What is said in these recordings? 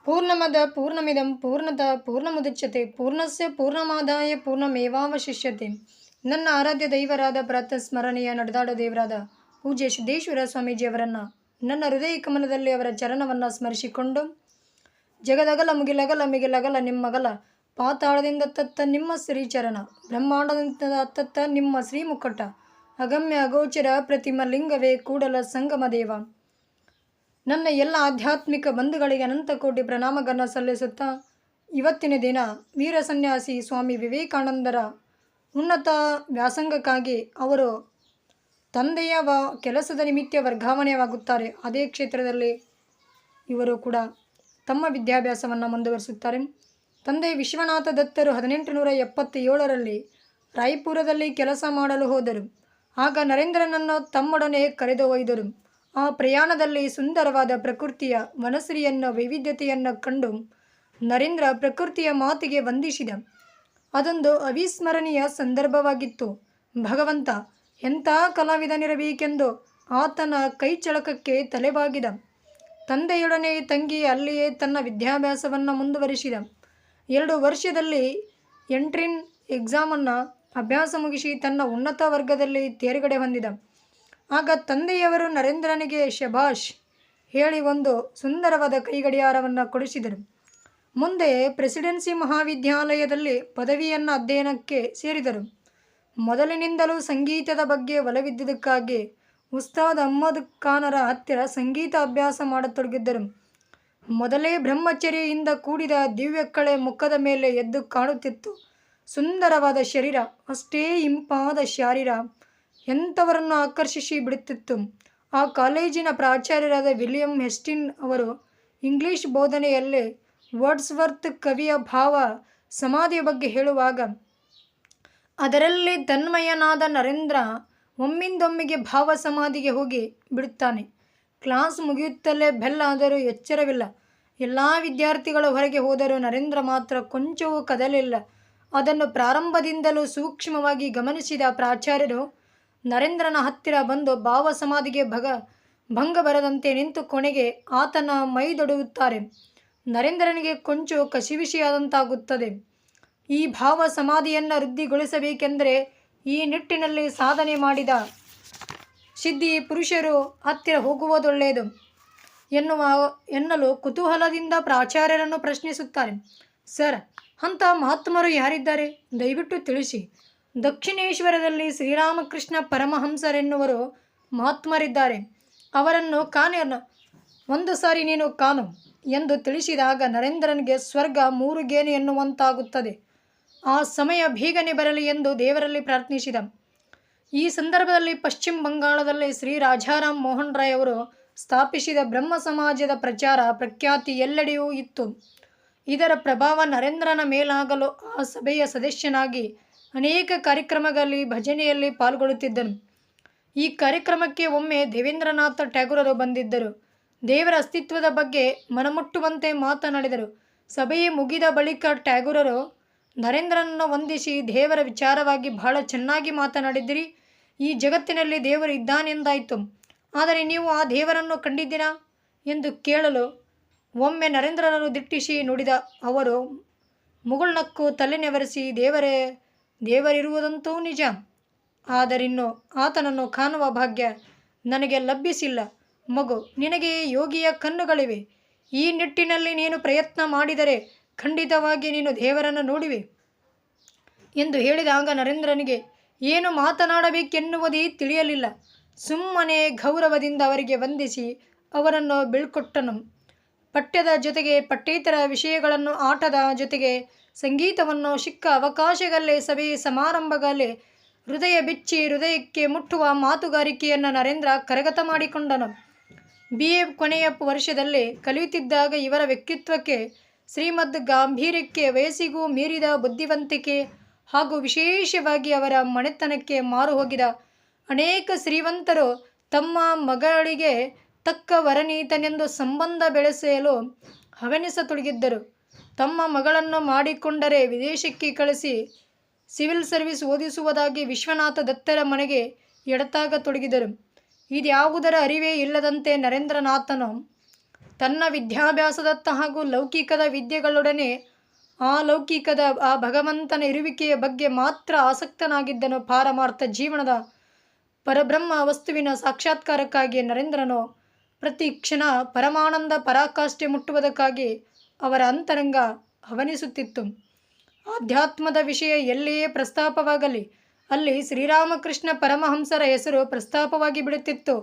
ಪೂರ್ಣಮದ ಪೂರ್ಣಮಿದಂ ಪೂರ್ಣತಃ ಪೂರ್ಣಮುದಚ್ಯತೆ ಪೂರ್ಣಸ್ಯ ಪೂರ್ಣಮಾದಾಯ ಪೂರ್ಣಮೇವಾವಶಿಷ್ಯತೆ. ನನ್ನ ಆರಾಧ್ಯ ದೈವರಾದ ಪ್ರಾತಃಸ್ಮರಣೀಯ ನಡೆದಾಡ ದೇವರಾದ ಪೂಜ್ಯ ಸಿದ್ದೇಶ್ವರ ಸ್ವಾಮೀಜಿಯವರನ್ನು ನನ್ನ ಹೃದಯ ಕಮಲದಲ್ಲಿ ಅವರ ಚರಣವನ್ನು ಸ್ಮರಿಸಿಕೊಂಡು, ಜಗದಗಲ ಮುಗಿಲಗಲ ಮಿಗಿಲಗಲ ನಿಮ್ಮಗಲ, ಪಾತಾಳದಿಂದ ತತ್ತ ನಿಮ್ಮ ಶ್ರೀಚರಣ, ಬ್ರಹ್ಮಾಂಡದಿಂದ ತತ್ತ ನಿಮ್ಮ ಶ್ರೀಮುಕಟ, ಅಗಮ್ಯ ಅಗೋಚರ ಪ್ರತಿಮ ಲಿಂಗವೇ ಕೂಡಲ ಸಂಗಮ ದೇವ. ನನ್ನ ಎಲ್ಲ ಆಧ್ಯಾತ್ಮಿಕ ಬಂಧುಗಳಿಗೆ ಅನಂತ ಕೋಟಿ ಪ್ರಣಾಮಗಳನ್ನು ಸಲ್ಲಿಸುತ್ತಾ, ಇವತ್ತಿನ ದಿನ ವೀರ ಸನ್ಯಾಸಿ ಸ್ವಾಮಿ ವಿವೇಕಾನಂದರ ಉನ್ನತ ವ್ಯಾಸಂಗಕ್ಕಾಗಿ ಅವರು ತಂದೆಯ ಕೆಲಸದ ನಿಮಿತ್ತ ವರ್ಗಾವಣೆಯಾಗುತ್ತಾರೆ. ಅದೇ ಕ್ಷೇತ್ರದಲ್ಲಿ ಇವರು ಕೂಡ ತಮ್ಮ ವಿದ್ಯಾಭ್ಯಾಸವನ್ನು ಮುಂದುವರಿಸುತ್ತಾರೆ. ತಂದೆ ವಿಶ್ವನಾಥ ದತ್ತರು 1877ರಲ್ಲಿ ರಾಯ್ಪುರದಲ್ಲಿ ಕೆಲಸ ಮಾಡಲು ಹೋದರು. ಆಗ ನರೇಂದ್ರನನ್ನು ತಮ್ಮೊಡನೆ ಕರೆದೊಯ್ದರು. ಆ ಪ್ರಯಾಣದಲ್ಲಿ ಸುಂದರವಾದ ಪ್ರಕೃತಿಯ ವನಶ್ರೀಯನ್ನು ವೈವಿಧ್ಯತೆಯನ್ನು ಕಂಡು ನರೇಂದ್ರ ಪ್ರಕೃತಿಯ ಮಾತಿಗೆ ವಂದಿಸಿದ. ಅದೊಂದು ಅವಿಸ್ಮರಣೀಯ ಸಂದರ್ಭವಾಗಿತ್ತು. ಭಗವಂತ ಎಂಥ ಕಲಾವಿದನಿರಬೇಕೆಂದು ಆತನ ಕೈಚಳಕಕ್ಕೆ ತಲೆಬಾಗಿದ. ತಂದೆಯೊಡನೆ ತಂಗಿ ಅಲ್ಲಿಯೇ ತನ್ನ ವಿದ್ಯಾಭ್ಯಾಸವನ್ನು ಮುಂದುವರಿಸಿದ. 2 ವರ್ಷದಲ್ಲಿ ಎಂಟ್ರಿನ್ ಎಕ್ಸಾಮನ್ನು ಅಭ್ಯಾಸ ಮುಗಿಸಿ ತನ್ನ ಉನ್ನತ ವರ್ಗದಲ್ಲಿ ತೇರ್ಗಡೆ ಹೊಂದಿದ. ಆಗ ತಂದೆಯವರು ನರೇಂದ್ರನಿಗೆ ಶಭಾಷ್ ಹೇಳಿ ಒಂದು ಸುಂದರವಾದ ಕೈಗಡಿಯಾರವನ್ನು ಕೊಡಿಸಿದರು. ಮುಂದೆ ಪ್ರೆಸಿಡೆನ್ಸಿ ಮಹಾವಿದ್ಯಾಲಯದಲ್ಲಿ ಪದವಿಯನ್ನು ಅಧ್ಯಯನಕ್ಕೆ ಸೇರಿದರು. ಮೊದಲಿನಿಂದಲೂ ಸಂಗೀತದ ಬಗ್ಗೆ ಒಲವಿದ್ದುದಕ್ಕಾಗಿ ಉಸ್ತಾದ್ ಅಹ್ಮದ್ ಖಾನರ ಹತ್ತಿರ ಸಂಗೀತ ಅಭ್ಯಾಸ ಮಾಡತೊಡಗಿದ್ದರು. ಮೊದಲೇ ಬ್ರಹ್ಮಚರ್ಯದಿಂದ ಕೂಡಿದ ದಿವ್ಯಕಳೆ ಮುಖದ ಮೇಲೆ ಎದ್ದು ಕಾಣುತ್ತಿತ್ತು. ಸುಂದರವಾದ ಶರೀರ, ಅಷ್ಟೇ ಇಂಪಾದ ಶಾರೀರ ಎಂಥವರನ್ನು ಆಕರ್ಷಿಸಿ ಬಿಡುತ್ತಿತ್ತು. ಆ ಕಾಲೇಜಿನ ಪ್ರಾಚಾರ್ಯರಾದ ವಿಲಿಯಂ ಹೆಸ್ಟಿನ್ ಅವರು ಇಂಗ್ಲಿಷ್ ಬೋಧನೆಯಲ್ಲಿ ವರ್ಡ್ಸ್ವರ್ತ್ ಕವಿಯ ಭಾವ ಸಮಾಧಿಯ ಬಗ್ಗೆ ಹೇಳುವಾಗ, ಅದರಲ್ಲಿ ತನ್ಮಯನಾದ ನರೇಂದ್ರ ಒಮ್ಮಿಂದೊಮ್ಮೆಗೆ ಭಾವ ಸಮಾಧಿಗೆ ಹೋಗಿ ಬಿಡುತ್ತಾನೆ. ಕ್ಲಾಸ್ ಮುಗಿಯುತ್ತಲೇ ಬೆಲ್ ಆದರೂ ಎಚ್ಚರವಿಲ್ಲ. ಎಲ್ಲ ವಿದ್ಯಾರ್ಥಿಗಳು ಹೊರಗೆ ಹೋದರೂ ನರೇಂದ್ರ ಮಾತ್ರ ಕೊಂಚವೂ ಕದಲಿಲ್ಲ. ಅದನ್ನು ಪ್ರಾರಂಭದಿಂದಲೂ ಸೂಕ್ಷ್ಮವಾಗಿ ಗಮನಿಸಿದ ಪ್ರಾಚಾರ್ಯರು ನರೇಂದ್ರನ ಹತ್ತಿರ ಬಂದು ಭಾವ ಸಮಾಧಿಗೆ ಭಂಗ ಬರದಂತೆ ನಿಂತು ಕೊನೆಗೆ ಆತನ ಮೈದೊಡೆಯುತ್ತಾರೆ. ನರೇಂದ್ರನಿಗೆ ಕೊಂಚ ಕಸಿವಿಸಿಯಾದಂತಾಗುತ್ತದೆ. ಈ ಭಾವ ಸಮಾಧಿಯನ್ನು ವೃದ್ಧಿಗೊಳಿಸಬೇಕೆಂದರೆ ಈ ನಿಟ್ಟಿನಲ್ಲಿ ಸಾಧನೆ ಮಾಡಿದ ಸಿದ್ಧಿ ಪುರುಷರು ಹತ್ತಿರ ಹೋಗುವುದೊಳ್ಳೆಯದು ಎನ್ನಲು ಕುತೂಹಲದಿಂದ ಪ್ರಾಚಾರ್ಯರನ್ನು ಪ್ರಶ್ನಿಸುತ್ತಾರೆ. ಸರ್, ಅಂಥ ಮಹಾತ್ಮರು ಯಾರಿದ್ದಾರೆ? ದಯವಿಟ್ಟು ತಿಳಿಸಿ. ದಕ್ಷಿಣೇಶ್ವರದಲ್ಲಿ ಶ್ರೀರಾಮಕೃಷ್ಣ ಪರಮಹಂಸರೆನ್ನುವರು ಮಹಾತ್ಮರಿದ್ದಾರೆ. ಅವರನ್ನು ಒಂದು ಸಾರಿ ನೀನು ಕಾಣು ಎಂದು ತಿಳಿಸಿದಾಗ ನರೇಂದ್ರನಿಗೆ ಸ್ವರ್ಗ 3 ಗೇಣು ಎನ್ನುವಂತಾಗುತ್ತದೆ. ಆ ಸಮಯ ಬೇಗನೆ ಬರಲಿ ಎಂದು ದೇವರಲ್ಲಿ ಪ್ರಾರ್ಥಿಸಿದ. ಈ ಸಂದರ್ಭದಲ್ಲಿ ಪಶ್ಚಿಮ ಬಂಗಾಳದಲ್ಲಿ ಶ್ರೀ ರಾಜಾರಾಮ್ ಮೋಹನ್ ರಾಯ್ ಅವರು ಸ್ಥಾಪಿಸಿದ ಬ್ರಹ್ಮ ಸಮಾಜದ ಪ್ರಚಾರ ಪ್ರಖ್ಯಾತಿ ಎಲ್ಲೆಡೆಯೂ ಇತ್ತು. ಇದರ ಪ್ರಭಾವ ನರೇಂದ್ರನ ಮೇಲಾಗಲು ಆ ಸಭೆಯ ಸದಸ್ಯನಾಗಿ ಅನೇಕ ಕಾರ್ಯಕ್ರಮಗಳಲ್ಲಿ ಭಜನೆಯಲ್ಲಿ ಪಾಲ್ಗೊಳ್ಳುತ್ತಿದ್ದನು. ಈ ಕಾರ್ಯಕ್ರಮಕ್ಕೆ ಒಮ್ಮೆ ದೇವೇಂದ್ರನಾಥ ಟ್ಯಾಗೋರರು ಬಂದಿದ್ದರು. ದೇವರ ಅಸ್ತಿತ್ವದ ಬಗ್ಗೆ ಮನಮುಟ್ಟುವಂತೆ ಮಾತನಾಡಿದರು. ಸಭೆಯೇ ಮುಗಿದ ಬಳಿಕ ಟ್ಯಾಗೋರರು ನರೇಂದ್ರನನ್ನು ವಂದಿಸಿ, ದೇವರ ವಿಚಾರವಾಗಿ ಬಹಳ ಚೆನ್ನಾಗಿ ಮಾತನಾಡಿದ್ದೀರಿ. ಈ ಜಗತ್ತಿನಲ್ಲಿ ದೇವರು ಇದ್ದಾನೆಂದಾಯಿತು. ಆದರೆ ನೀವು ಆ ದೇವರನ್ನು ಕಂಡಿದ್ದೀರಾ ಎಂದು ಕೇಳಲು ಒಮ್ಮೆ ನರೇಂದ್ರನನ್ನು ದಿಟ್ಟಿಸಿ ನುಡಿದ ಅವರು ಮುಗುಳ್ನಕ್ಕು ತಲೆನೆವರಿಸಿ, ದೇವರಿರುವುದಂತೂ ನಿಜ, ಆದರಿನ್ನು ಆತನನ್ನು ಕಾಣುವ ಭಾಗ್ಯ ನನಗೆ ಲಭಿಸಿಲ್ಲ. ಮಗು, ನಿನಗೆ ಯೋಗಿಯ ಕಣ್ಣುಗಳಿವೆ. ಈ ನಿಟ್ಟಿನಲ್ಲಿ ನೀನು ಪ್ರಯತ್ನ ಮಾಡಿದರೆ ಖಂಡಿತವಾಗಿ ನೀನು ದೇವರನ್ನು ನೋಡುವೆ ಎಂದು ಹೇಳಿದಾಗ ನರೇಂದ್ರನಿಗೆ ಏನು ಮಾತನಾಡಬೇಕೆನ್ನುವುದೇ ತಿಳಿಯಲಿಲ್ಲ. ಸುಮ್ಮನೆ ಗೌರವದಿಂದ ಅವರಿಗೆ ವಂದಿಸಿ ಅವರನ್ನು ಬೀಳ್ಕೊಟ್ಟನು. ಪಠ್ಯದ ಜೊತೆಗೆ ಪಠ್ಯೇತರ ವಿಷಯಗಳನ್ನು, ಆಟದ ಜೊತೆಗೆ ಸಂಗೀತವನ್ನು ಸಿಕ್ಕ ಅವಕಾಶಗಳಲ್ಲೇ ಸಭೆ ಸಮಾರಂಭಗಳಲ್ಲಿ ಹೃದಯ ಬಿಚ್ಚಿ ಹೃದಯಕ್ಕೆ ಮುಟ್ಟುವ ಮಾತುಗಾರಿಕೆಯನ್ನು ನರೇಂದ್ರ ಕರಗತ ಮಾಡಿಕೊಂಡನು. BA ಕೊನೆಯ ವರ್ಷದಲ್ಲಿ ಕಲಿಯುತ್ತಿದ್ದಾಗ ಇವರ ವ್ಯಕ್ತಿತ್ವಕ್ಕೆ, ಶ್ರೀಮದ್ ಗಾಂಭೀರ್ಯಕ್ಕೆ, ವಯಸ್ಸಿಗೂ ಮೀರಿದ ಬುದ್ಧಿವಂತಿಕೆ ಹಾಗೂ ವಿಶೇಷವಾಗಿ ಅವರ ಮನೆತನಕ್ಕೆ ಮಾರು ಹೋಗಿದ ಅನೇಕ ಶ್ರೀಮಂತರು ತಮ್ಮ ಮಗಳಿಗೆ ತಕ್ಕ ವರನೀತನೆಂದು ಸಂಬಂಧ ಬೆಳೆಸಲು ಹವಣಿಸತೊಡಗಿದ್ದರು. ತಮ್ಮ ಮಗಳನ್ನು ಮಾಡಿಕೊಂಡರೆ ವಿದೇಶಕ್ಕೆ ಕಳಿಸಿ ಸಿವಿಲ್ ಸರ್ವಿಸ್ ಓದಿಸುವುದಾಗಿ ವಿಶ್ವನಾಥ ದತ್ತರ ಮನೆಗೆ ಎಡತಾಗತೊಡಗಿದರು. ಇದ್ಯಾವುದರ ಅರಿವೇ ಇಲ್ಲದಂತೆ ನರೇಂದ್ರನಾಥನು ತನ್ನ ವಿದ್ಯಾಭ್ಯಾಸದತ್ತ ಹಾಗೂ ಲೌಕಿಕದ ವಿದ್ಯೆಗಳೊಡನೆ ಆ ಭಗವಂತನ ಇರುವಿಕೆಯ ಬಗ್ಗೆ ಮಾತ್ರ ಆಸಕ್ತನಾಗಿದ್ದನು. ಪಾರಮಾರ್ಥ ಜೀವನದ ಪರಬ್ರಹ್ಮ ವಸ್ತುವಿನ ಸಾಕ್ಷಾತ್ಕಾರಕ್ಕಾಗಿ ನರೇಂದ್ರನು ಪ್ರತಿ ಕ್ಷಣ ಪರಮಾನಂದ ಪರಾಕಾಷ್ಠೆ ಮುಟ್ಟುವುದಕ್ಕಾಗಿ ಅವರ ಅಂತರಂಗ ಹವನಿಸುತ್ತಿತ್ತು. ಆಧ್ಯಾತ್ಮದ ವಿಷಯ ಎಲ್ಲಿಯೇ ಪ್ರಸ್ತಾಪವಾಗಲಿ ಅಲ್ಲಿ ಶ್ರೀರಾಮಕೃಷ್ಣ ಪರಮಹಂಸರ ಹೆಸರು ಪ್ರಸ್ತಾಪವಾಗಿ ಬಿಡುತ್ತಿತ್ತು.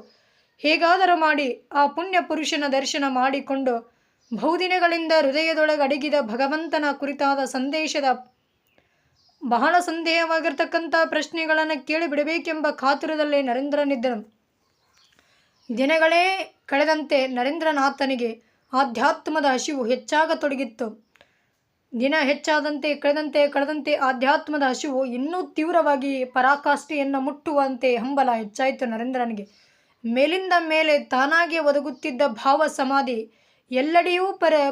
ಹೇಗಾದರೂ ಮಾಡಿ ಆ ಪುಣ್ಯ ಪುರುಷನ ದರ್ಶನ ಮಾಡಿಕೊಂಡು ಬಹುದಿನಗಳಿಂದ ಹೃದಯದೊಳಗಡಗಿದ ಭಗವಂತನ ಕುರಿತಾದ ಸಂದೇಶದ ಬಹಳ ಸಂದೇಹವಾಗಿರ್ತಕ್ಕಂಥ ಪ್ರಶ್ನೆಗಳನ್ನು ಕೇಳಿಬಿಡಬೇಕೆಂಬ ಕಾತುರದಲ್ಲೇ ನರೇಂದ್ರನಿದ್ದನು. ದಿನಗಳೇ ಕಳೆದಂತೆ ನರೇಂದ್ರನಾಥನಿಗೆ ಆಧ್ಯಾತ್ಮದ ಹಸಿವು ಹೆಚ್ಚಾಗತೊಡಗಿತ್ತು. ದಿನ ಹೆಚ್ಚಾದಂತೆ ಕಳೆದಂತೆ ಆಧ್ಯಾತ್ಮದ ಹಸಿವು ಇನ್ನೂ ತೀವ್ರವಾಗಿ ಪರಾಕಾಷ್ಠೆಯನ್ನು ಮುಟ್ಟುವಂತೆ ಹಂಬಲ ಹೆಚ್ಚಾಯಿತು ನರೇಂದ್ರನಿಗೆ. ಮೇಲಿಂದ ಮೇಲೆ ತಾನಾಗೆ ಒದಗುತ್ತಿದ್ದ ಭಾವ ಸಮಾಧಿ ಎಲ್ಲೆಡೆಯೂ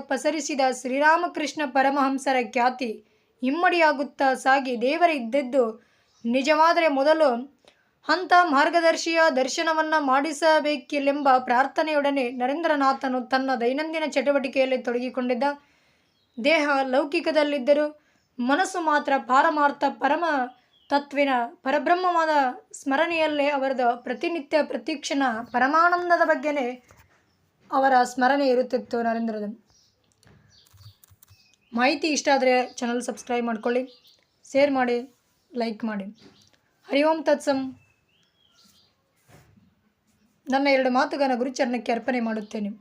ಪಸರಿಸಿದ ಶ್ರೀರಾಮಕೃಷ್ಣ ಪರಮಹಂಸರ ಖ್ಯಾತಿ ಇಮ್ಮಡಿಯಾಗುತ್ತಾ ಸಾಗಿ ದೇವರ ಇದ್ದದ್ದು ನಿಜವಾದರೆ ಮೊದಲು ಅಂಥ ಮಾರ್ಗದರ್ಶಿಯ ದರ್ಶನವನ್ನು ಮಾಡಿಸಬೇಕಿಲ್ಲೆಂಬ ಪ್ರಾರ್ಥನೆಯೊಡನೆ ನರೇಂದ್ರನಾಥನು ತನ್ನ ದೈನಂದಿನ ಚಟುವಟಿಕೆಯಲ್ಲಿ ತೊಡಗಿಕೊಂಡಿದ್ದ. ದೇಹ ಲೌಕಿಕದಲ್ಲಿದ್ದರೂ ಮನಸ್ಸು ಮಾತ್ರ ಪಾರಮಾರ್ಥ ಪರಮ ತತ್ವಿನ ಪರಬ್ರಹ್ಮವಾದ ಸ್ಮರಣೆಯಲ್ಲೇ ಅವರದು ಪ್ರತಿನಿತ್ಯ ಪ್ರತಿಕ್ಷಣ ಪರಮಾನಂದದ ಬಗ್ಗೆನೇ ಅವರ ಸ್ಮರಣೆ ಇರುತ್ತಿತ್ತು. ನರೇಂದ್ರದ ಮಾಹಿತಿ ಇಷ್ಟ ಆದರೆ ಚಾನಲ್ ಸಬ್ಸ್ಕ್ರೈಬ್ ಮಾಡ್ಕೊಳ್ಳಿ, ಶೇರ್ ಮಾಡಿ, ಲೈಕ್ ಮಾಡಿ. ಹರಿ ಓಂ ತತ್ಸಂ. ನನ್ನ 2 ಮಾತುಗಳನ್ನು ಗುರುಚರಣಕ್ಕೆ ಅರ್ಪಣೆ ಮಾಡುತ್ತೇನೆ.